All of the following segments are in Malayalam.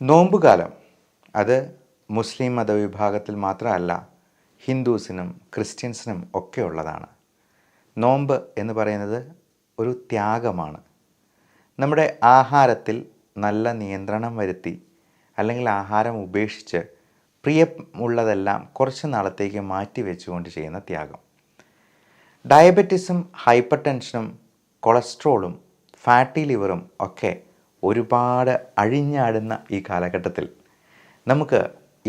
നോമ്പുകാലം അത് മുസ്ലിം മതവിഭാഗത്തിൽ മാത്രമല്ല, ഹിന്ദുസിനും ക്രിസ്ത്യൻസിനും ഒക്കെ ഉള്ളതാണ്. നോമ്പ് എന്ന് പറയുന്നത് ഒരു ത്യാഗമാണ്. നമ്മുടെ ആഹാരത്തിൽ നല്ല നിയന്ത്രണം വരുത്തി, അല്ലെങ്കിൽ ആഹാരം ഉപേക്ഷിച്ച് പ്രിയമുള്ളതെല്ലാം കുറച്ച് നാളത്തേക്ക് മാറ്റി വെച്ചുകൊണ്ട് ചെയ്യുന്ന ത്യാഗം. ഡയബറ്റിസും ഹൈപ്പർ ടെൻഷനും കൊളസ്ട്രോളും ഫാറ്റി ലിവറും ഒക്കെ ഒരുപാട് അഴിഞ്ഞാടുന്ന ഈ കാലഘട്ടത്തിൽ നമുക്ക്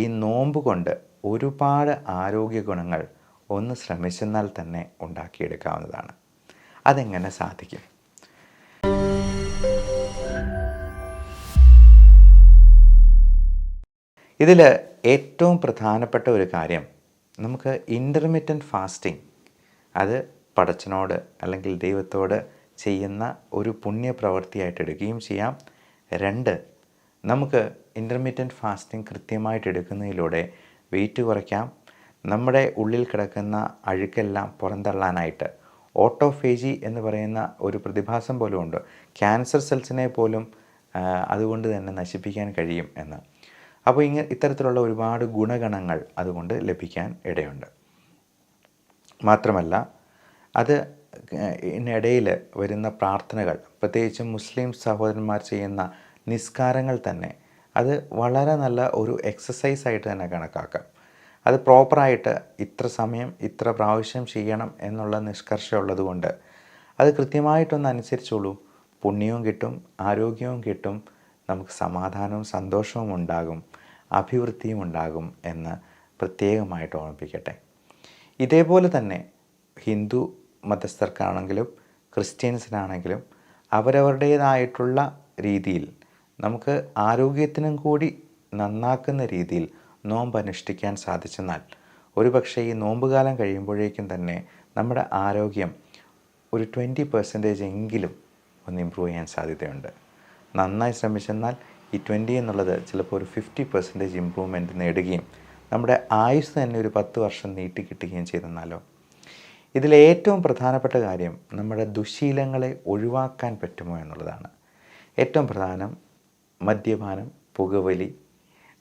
ഈ നോമ്പ് കൊണ്ട് ഒരുപാട് ആരോഗ്യ ഗുണങ്ങൾ ഒന്ന് ശ്രമിച്ചെന്നാൽ തന്നെ ഉണ്ടാക്കിയെടുക്കാവുന്നതാണ്. അതെങ്ങനെ സാധിക്കും? ഇതിൽ ഏറ്റവും പ്രധാനപ്പെട്ട ഒരു കാര്യം, നമുക്ക് ഇൻ്റർമിറ്റൻറ്റ് ഫാസ്റ്റിംഗ് അത് പടച്ചനോട് അല്ലെങ്കിൽ ദൈവത്തോട് ചെയ്യുന്ന ഒരു പുണ്യപ്രവൃത്തിയായിട്ട് എടുക്കുകയും ചെയ്യാം. 2, നമുക്ക് ഇൻ്റർമിറ്റൻറ്റ് ഫാസ്റ്റിംഗ് കൃത്യമായിട്ട് എടുക്കുന്നതിലൂടെ വെയിറ്റ് കുറയ്ക്കാം. നമ്മുടെ ഉള്ളിൽ കിടക്കുന്ന അഴുക്കെല്ലാം പുറന്തള്ളാനായിട്ട് ഓട്ടോഫേജി എന്ന് പറയുന്ന ഒരു പ്രതിഭാസം പോലും ഉണ്ട്. ക്യാൻസർ സെൽസിനെ പോലും അതുകൊണ്ട് തന്നെ നശിപ്പിക്കാൻ കഴിയും എന്ന്. അപ്പോൾ ഇത്തരത്തിലുള്ള ഒരുപാട് ഗുണഗണങ്ങൾ അതുകൊണ്ട് ലഭിക്കാൻ ഇടയുണ്ട്. മാത്രമല്ല, അത് ഇതിനിടയിൽ വരുന്ന പ്രാർത്ഥനകൾ, പ്രത്യേകിച്ചും മുസ്ലിം സഹോദരന്മാർ ചെയ്യുന്ന നിസ്കാരങ്ങൾ തന്നെ, അത് വളരെ നല്ല ഒരു എക്സസൈസായിട്ട് തന്നെ കണക്കാക്കാം. അത് പ്രോപ്പറായിട്ട് ഇത്ര സമയം ഇത്ര പ്രാവശ്യം ചെയ്യണം എന്നുള്ള നിഷ്കർഷമുള്ളത് കൊണ്ട് അത് കൃത്യമായിട്ടൊന്ന് അനുസരിച്ചോളൂ. പുണ്യവും കിട്ടും, ആരോഗ്യവും കിട്ടും, നമുക്ക് സമാധാനവും സന്തോഷവും ഉണ്ടാകും, അഭിവൃദ്ധിയും ഉണ്ടാകും എന്ന് പ്രത്യേകമായിട്ട് ഓർമ്മിപ്പിക്കട്ടെ. ഇതേപോലെ തന്നെ ഹിന്ദു മതസ്ഥർക്കാണെങ്കിലും ക്രിസ്ത്യൻസിനാണെങ്കിലും അവരവരുടേതായിട്ടുള്ള രീതിയിൽ നമുക്ക് ആരോഗ്യത്തിനും കൂടി നന്നാക്കുന്ന രീതിയിൽ നോമ്പ് അനുഷ്ഠിക്കാൻ സാധിച്ചെന്നാൽ ഒരുപക്ഷെ ഈ നോമ്പുകാലം കഴിയുമ്പോഴേക്കും തന്നെ നമ്മുടെ ആരോഗ്യം ഒരു 20% എങ്കിലും ഒന്ന് ഇമ്പ്രൂവ് ചെയ്യാൻ സാധ്യതയുണ്ട്. നന്നായി ശ്രമിച്ചെന്നാൽ ഈ 20 എന്നുള്ളത് ചിലപ്പോൾ ഒരു 50% ഇമ്പ്രൂവ്മെൻറ്റ് നേടുകയും നമ്മുടെ ആയുസ് തന്നെ ഒരു 10 വർഷം നീട്ടിക്കിട്ടുകയും ചെയ്തെന്നാലോ. ഇതിലേറ്റവും പ്രധാനപ്പെട്ട കാര്യം നമ്മുടെ ദുശീലങ്ങളെ ഒഴിവാക്കാൻ പറ്റുമോ എന്നുള്ളതാണ്. ഏറ്റവും പ്രധാനം മദ്യപാനം, പുകവലി,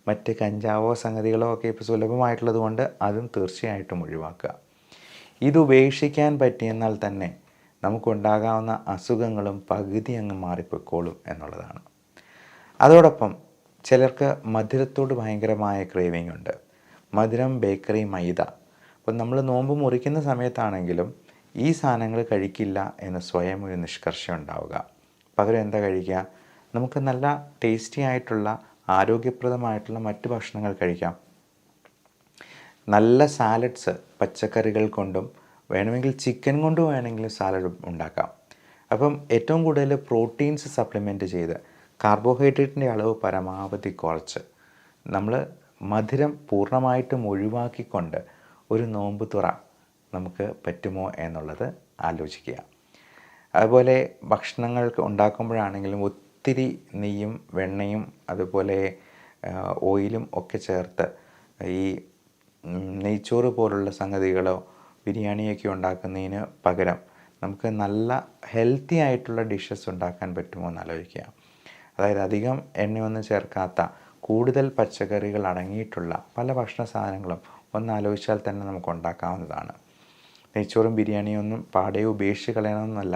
മറ്റ് കഞ്ചാവോ സംഗതികളോ ഒക്കെ ഇപ്പോൾ സുലഭമായിട്ടുള്ളത് കൊണ്ട് അതും തീർച്ചയായിട്ടും ഒഴിവാക്കുക. ഇത് ഉപേക്ഷിക്കാൻ പറ്റിയെന്നാൽ തന്നെ നമുക്കുണ്ടാകാവുന്ന അസുഖങ്ങളും പകുതി അങ്ങ് മാറിപ്പോയിക്കോളും എന്നുള്ളതാണ്. അതോടൊപ്പം ചിലർക്ക് മധുരത്തോട് ഭയങ്കരമായ ക്രേവിംഗ് ഉണ്ട്. മധുരം, ബേക്കറി, മൈദ. അപ്പം നമ്മൾ നോമ്പ് മുറിക്കുന്ന സമയത്താണെങ്കിലും ഈ സാധനങ്ങൾ കഴിക്കില്ല എന്ന് സ്വയം ഒരു നിഷ്കർഷം ഉണ്ടാവുക. പകരം എന്താ കഴിക്കുക? നമുക്ക് നല്ല ടേസ്റ്റി ആയിട്ടുള്ള ആരോഗ്യപ്രദമായിട്ടുള്ള മറ്റ് ഭക്ഷണങ്ങൾ കഴിക്കാം. നല്ല സാലഡ്സ്, പച്ചക്കറികൾ കൊണ്ടും വേണമെങ്കിൽ ചിക്കൻ കൊണ്ടും വേണമെങ്കിലും സാലഡ് ഉണ്ടാക്കാം. അപ്പം ഏറ്റവും കൂടുതൽ പ്രോട്ടീൻസ് സപ്ലിമെൻറ്റ് ചെയ്ത് കാർബോഹൈഡ്രേറ്റിൻ്റെ അളവ് പരമാവധി കുറച്ച് നമ്മൾ മധുരം പൂർണ്ണമായിട്ടും ഒഴിവാക്കിക്കൊണ്ട് ഒരു നോമ്പ് തുറ നമുക്ക് പറ്റുമോ എന്നുള്ളത് ആലോചിക്കുക. അതുപോലെ ഭക്ഷണങ്ങൾ ഉണ്ടാക്കുമ്പോഴാണെങ്കിലും ഒത്തിരി നെയ്യും വെണ്ണയും അതുപോലെ ഓയിലും ഒക്കെ ചേർത്ത് ഈ നെയ്ച്ചോറ് പോലുള്ള സംഗതികളോ ബിരിയാണിയൊക്കെ ഉണ്ടാക്കുന്നതിന് പകരം നമുക്ക് നല്ല ഹെൽത്തി ആയിട്ടുള്ള ഡിഷസ് ഉണ്ടാക്കാൻ പറ്റുമോ എന്ന് ആലോചിക്കുക. അതായത് അധികം എണ്ണയൊന്നും ചേർക്കാത്ത കൂടുതൽ പച്ചക്കറികൾ അടങ്ങിയിട്ടുള്ള പല ഭക്ഷണ സാധനങ്ങളും ഒന്ന് ആലോചിച്ചാൽ തന്നെ നമുക്ക് ഉണ്ടാക്കാവുന്നതാണ്. നെയ്ച്ചോറും ബിരിയാണിയും ഒന്നും പാടെ ഉപേക്ഷിച്ച് കളയണമെന്നല്ല,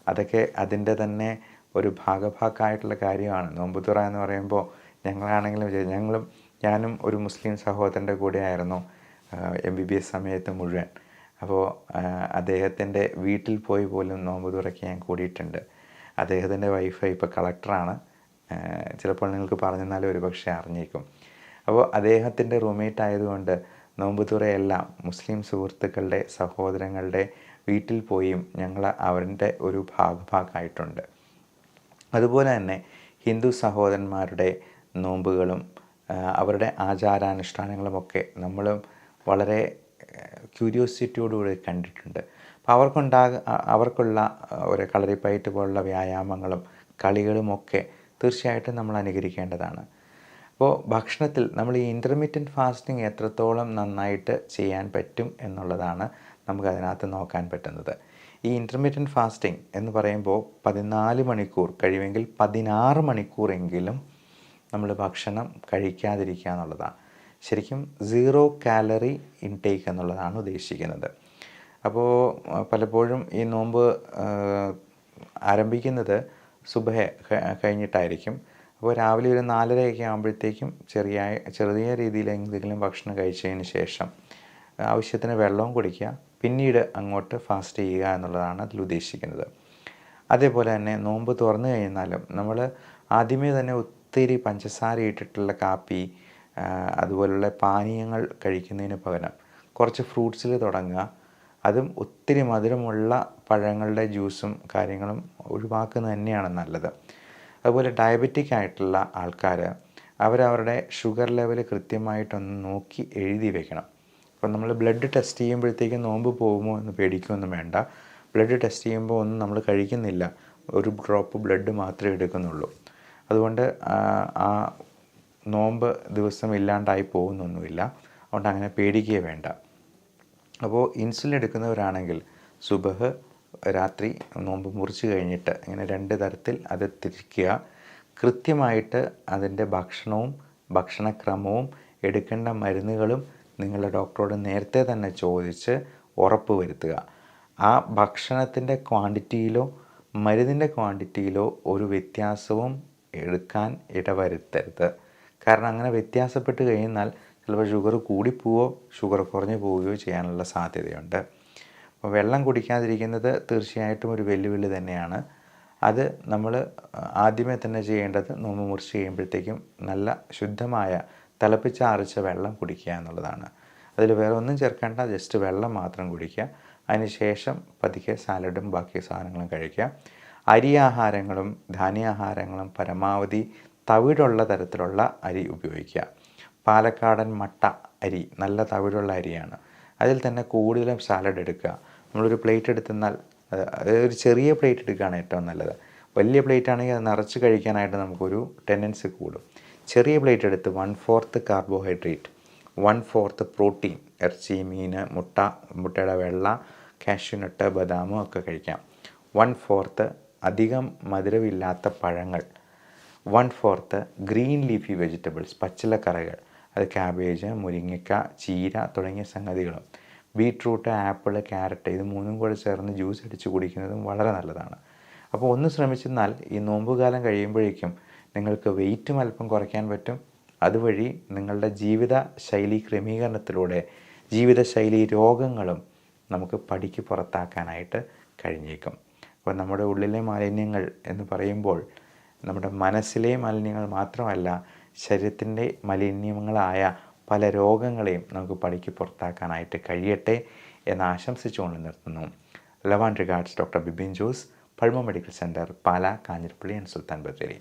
അതൊക്കെ അതിൻ്റെ തന്നെ ഒരു ഭാഗഭാക്കായിട്ടുള്ള കാര്യമാണ്. നോമ്പുതുറ എന്ന് പറയുമ്പോൾ ഞങ്ങളാണെങ്കിലും ഞാനും ഒരു മുസ്ലിം സഹോദരൻ്റെ കൂടെ ആയിരുന്നു MBBS സമയത്ത് മുഴുവൻ. അപ്പോൾ അദ്ദേഹത്തിൻ്റെ വീട്ടിൽ പോയി പോലും നോമ്പുതുറയ്ക്ക് ഞാൻ കൂടിയിട്ടുണ്ട്. അദ്ദേഹത്തിൻ്റെ വൈഫ് ഇപ്പോൾ കളക്ടറാണ്. ചിലപ്പോൾ നിങ്ങൾക്ക് പറഞ്ഞെന്നാലും ഒരുപക്ഷെ അറിഞ്ഞേക്കും. അപ്പോൾ അദ്ദേഹത്തിൻ്റെ റൂംമേറ്റ് ആയതുകൊണ്ട് നോമ്പുതുറയെല്ലാം മുസ്ലിം സുഹൃത്തുക്കളുടെ സഹോദരങ്ങളുടെ വീട്ടിൽ പോയും ഞങ്ങൾ അവരുടെ ഒരു ഭാഗമായിട്ടുണ്ട്. അതുപോലെ തന്നെ ഹിന്ദു സഹോദരന്മാരുടെ നോമ്പുകളും അവരുടെ ആചാരാനുഷ്ഠാനങ്ങളുമൊക്കെ നമ്മളും വളരെ ക്യൂരിയോസിറ്റിയോടുകൂടി കണ്ടിട്ടുണ്ട്. അപ്പോൾ അവർക്കുള്ള ഒരു കളരിപ്പയറ്റ് പോലുള്ള വ്യായാമങ്ങളും കളികളുമൊക്കെ തീർച്ചയായിട്ടും നമ്മൾ അനുകരിക്കേണ്ടതാണ്. അപ്പോൾ ഭക്ഷണത്തിൽ നമ്മൾ ഈ ഇൻ്റർമിറ്റൻറ്റ് ഫാസ്റ്റിംഗ് എത്രത്തോളം നന്നായിട്ട് ചെയ്യാൻ പറ്റും എന്നുള്ളതാണ് നമുക്കതിനകത്ത് നോക്കാൻ പറ്റുന്നത്. ഈ ഇൻ്റർമിറ്റൻറ്റ് ഫാസ്റ്റിംഗ് എന്ന് പറയുമ്പോൾ 14 മണിക്കൂർ കഴിയുമെങ്കിൽ 16 മണിക്കൂറെങ്കിലും നമ്മൾ ഭക്ഷണം കഴിക്കാതിരിക്കുക എന്നുള്ളതാണ്. ശരിക്കും 0 കാലറി ഇൻടേക്ക് എന്നുള്ളതാണ് ഉദ്ദേശിക്കുന്നത്. അപ്പോൾ പലപ്പോഴും ഈ നോമ്പ് ആരംഭിക്കുന്നത് സുബഹ കഴിഞ്ഞിട്ടായിരിക്കും. അപ്പോൾ രാവിലെ ഒരു 4:30 ആകുമ്പോഴത്തേക്കും ചെറിയ രീതിയിൽ എന്തെങ്കിലും ഭക്ഷണം കഴിച്ചതിന് ശേഷം ആവശ്യത്തിന് വെള്ളവും കുടിക്കുക, പിന്നീട് അങ്ങോട്ട് ഫാസ്റ്റ് ചെയ്യുക എന്നുള്ളതാണ് അതിൽ ഉദ്ദേശിക്കുന്നത്. അതേപോലെ തന്നെ നോമ്പ് തുറന്നു കഴിഞ്ഞാലും നമ്മൾ ആദ്യമേ തന്നെ ഒത്തിരി പഞ്ചസാര ഇട്ടിട്ടുള്ള കാപ്പി അതുപോലുള്ള പാനീയങ്ങൾ കഴിക്കുന്നതിന് പകരം കുറച്ച് ഫ്രൂട്ട്സിൽ തുടങ്ങുക. അതും ഒത്തിരി മധുരമുള്ള പഴങ്ങളുടെ ജ്യൂസും കാര്യങ്ങളും ഒഴിവാക്കുന്നത് തന്നെയാണ് നല്ലത്. അതുപോലെ ഡയബറ്റിക് ആയിട്ടുള്ള ആൾക്കാർ അവരവരുടെ ഷുഗർ ലെവൽ കൃത്യമായിട്ടൊന്ന് നോക്കി എഴുതി വെക്കണം. അപ്പോൾ നമ്മൾ ബ്ലഡ് ടെസ്റ്റ് ചെയ്യുമ്പോഴത്തേക്കും നോമ്പ് പോകുമോ എന്ന് പേടിക്കുകയൊന്നും വേണ്ട. ബ്ലഡ് ടെസ്റ്റ് ചെയ്യുമ്പോൾ ഒന്നും നമ്മൾ കഴിക്കുന്നില്ല, ഒരു ഡ്രോപ്പ് ബ്ലഡ് മാത്രമേ എടുക്കുന്നുള്ളൂ. അതുകൊണ്ട് ആ നോമ്പ് ദിവസം ഇല്ലാണ്ടായി പോകുന്നൊന്നുമില്ല. അതുകൊണ്ട് അങ്ങനെ പേടിക്കുകയേ വേണ്ട. അപ്പോൾ ഇൻസുലിൻ എടുക്കുന്നവരാണെങ്കിൽ സുബഹ് രാത്രി നോമ്പ് മുറിച്ച് കഴിഞ്ഞിട്ട് ഇങ്ങനെ 2 തരത്തിൽ അത് തിരിക്കുക. കൃത്യമായിട്ട് അതിൻ്റെ ഭക്ഷണവും ഭക്ഷണക്രമവും എടുക്കേണ്ട മരുന്നുകളും നിങ്ങളുടെ ഡോക്ടറോട് നേരത്തെ തന്നെ ചോദിച്ച് ഉറപ്പ് വരുത്തുക. ആ ഭക്ഷണത്തിൻ്റെ ക്വാണ്ടിറ്റിയിലോ മരുന്നിൻ്റെ ക്വാണ്ടിറ്റിയിലോ ഒരു വ്യത്യാസവും എടുക്കാൻ ഇടവരുത്തരുത്. കാരണം അങ്ങനെ വ്യത്യാസപ്പെട്ട് കഴിഞ്ഞാൽ ചിലപ്പോൾ ഷുഗർ കൂടിപ്പോവുകയോ ഷുഗർ കുറഞ്ഞു പോവുകയോ ചെയ്യാനുള്ള സാധ്യതയുണ്ട്. അപ്പോൾ വെള്ളം കുടിക്കാതിരിക്കുന്നത് തീർച്ചയായിട്ടും ഒരു വെല്ലുവിളി തന്നെയാണ്. അത് നമ്മൾ ആദ്യമേ തന്നെ ചെയ്യേണ്ടത് നോമ്പ് മുറിച്ച് കഴിയുമ്പോഴത്തേക്കും നല്ല ശുദ്ധമായ തിളപ്പിച്ചാറിച്ച വെള്ളം കുടിക്കുക എന്നുള്ളതാണ്. അതിൽ വേറെ ഒന്നും ചേർക്കേണ്ട, ജസ്റ്റ് വെള്ളം മാത്രം കുടിക്കുക. അതിനുശേഷം പതുക്കെ സാലഡും ബാക്കി സാധനങ്ങളും കഴിക്കുക. അരിയാഹാരങ്ങളും ധാന്യാഹാരങ്ങളും പരമാവധി തവിടുള്ള തരത്തിലുള്ള അരി ഉപയോഗിക്കുക. പാലക്കാടൻ മട്ട അരി നല്ല തവിടുള്ള അരിയാണ്. അതിൽ തന്നെ കൂടുതലും സാലഡ് എടുക്കുക. നമ്മളൊരു പ്ലേറ്റ് എടുത്തെന്നാൽ ഒരു ചെറിയ പ്ലേറ്റ് എടുക്കുകയാണ് ഏറ്റവും നല്ലത്. വലിയ പ്ലേറ്റ് ആണെങ്കിൽ അത് നിറച്ച് കഴിക്കാനായിട്ട് നമുക്കൊരു ടെൻഡൻസി കൂടും. ചെറിയ പ്ലേറ്റ് എടുത്ത് 1/4 കാർബോഹൈഡ്രേറ്റ്, 1/4 പ്രോട്ടീൻ, ഇറച്ചി, മീൻ, മുട്ട, മുട്ടയുടെ വെള്ള, കാഷ്യൂനട്ട്, ബദാമും ഒക്കെ കഴിക്കാം. 1/4 അധികം മധുരമില്ലാത്ത പഴങ്ങൾ, 1/4 ഗ്രീൻ ലീഫി വെജിറ്റബിൾസ്, പച്ചിലക്കറികൾ, അത് ക്യാബേജ്, മുരിങ്ങയ്ക്ക, ചീര തുടങ്ങിയ സംഗതികളും, ബീട്രൂട്ട്, ആപ്പിൾ, ക്യാരറ്റ്, ഇത് 3ഉം കൂടെ ചേർന്ന് ജ്യൂസ് അടിച്ച് കുടിക്കുന്നതും വളരെ നല്ലതാണ്. അപ്പോൾ ഒന്ന് ശ്രമിച്ചെന്നാൽ ഈ നോമ്പുകാലം കഴിയുമ്പോഴേക്കും നിങ്ങൾക്ക് വെയിറ്റും അല്പം കുറയ്ക്കാൻ പറ്റും. അതുവഴി നിങ്ങളുടെ ജീവിത ശൈലി ക്രമീകരണത്തിലൂടെ ജീവിതശൈലി രോഗങ്ങളും നമുക്ക് പടിക്ക് പുറത്താക്കാനായിട്ട് കഴിഞ്ഞേക്കും. അപ്പോൾ നമ്മുടെ ഉള്ളിലെ മാലിന്യങ്ങൾ എന്ന് പറയുമ്പോൾ നമ്മുടെ മനസ്സിലെ മാലിന്യങ്ങൾ മാത്രമല്ല, ശരീരത്തിൻ്റെ മലിനങ്ങളായ പല രോഗങ്ങളെയും നമുക്ക് പടിക്ക് പുറത്താക്കാനായിട്ട് കഴിയട്ടെ എന്ന് ആശംസിച്ചുകൊണ്ട് നിർത്തുന്നു. Love and regards, doctor Bibin Jose, Pulma medical centre, Pala, Kanjirappally and Sultan Bathery.